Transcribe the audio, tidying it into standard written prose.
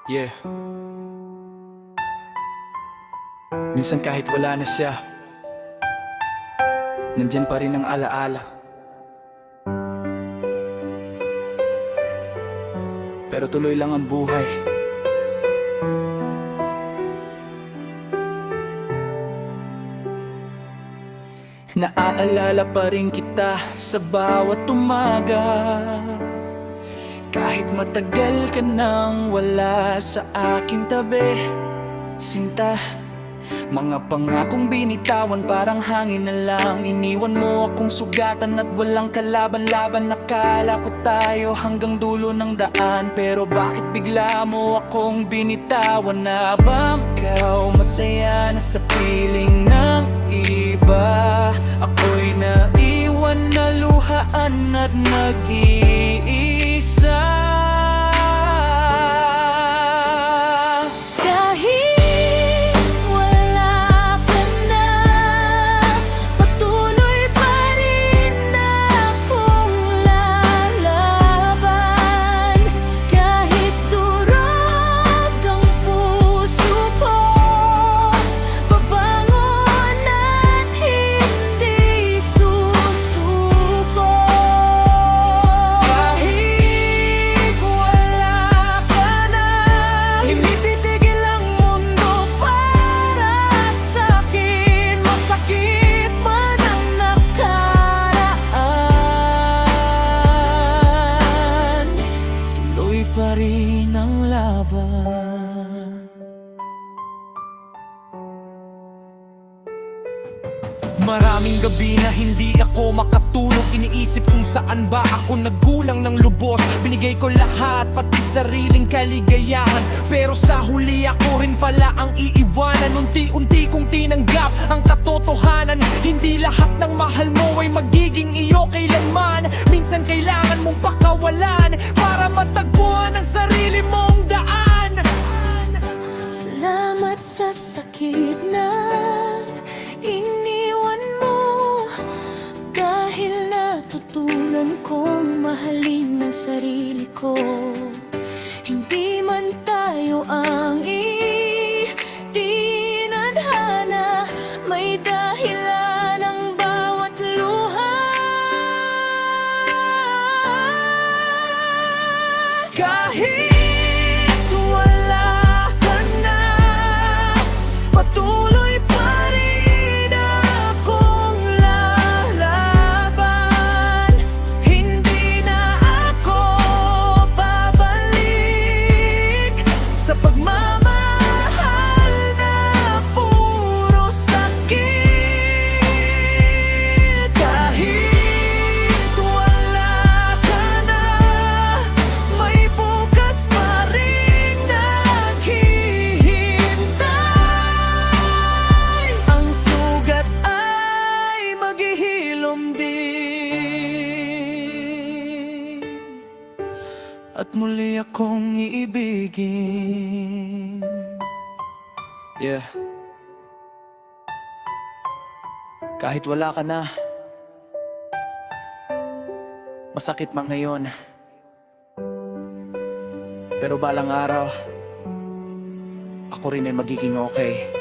Yeah. Minsan kahit wala na siya, nandyan pa rin ang alaala. Pero tuloy lang ang buhay. Naaalala pa rin kita sa bawat umaga, kahit matagal ka nang wala sa aking tabi. Sinta, mga pangakong binitawan parang hangin na lang. Iniwan mo akong sugatan at walang kalaban-laban. Nakala ko tayo hanggang dulo ng daan, pero bakit bigla mo akong binitawan? Na bang ikaw masaya na sa piling ng iba? Ako'y naiwan na luhaan at nag-iisa. Pa rin ang laban. Maraming gabi na hindi ako makatulog. Iniisip kung saan ba ako nagkulang ng lubos. Binigay ko lahat, pati sariling kaligayahan, pero sa huli ako rin pala ang iiwanan. Unti-unti kong tinanggap ang katotohanan. Hindi lahat ng mahal mo ay magiging iyo kailanman. Minsan kailangan mong pakawalan para matagpuan ang sarili mong daan. Salamat sa sakit na iniwan mo, dahil natutunan kong mahalin ang sarili ko. Hindi man tayo ang itinadhana, may dahilan ang bawat luha. Kahit wala ka na, patuloy pa rin akong lalaban. Hindi na ako babalik sa pagmamahal na puro sakit. Kahit wala ka na, may bukas pa rin naghihintay. Ang sugat ay maghihilom din, at muli akong iibigin. Yeah. Kahit wala ka na, masakit man ngayon, pero balang araw, ako rin ay magiging okay.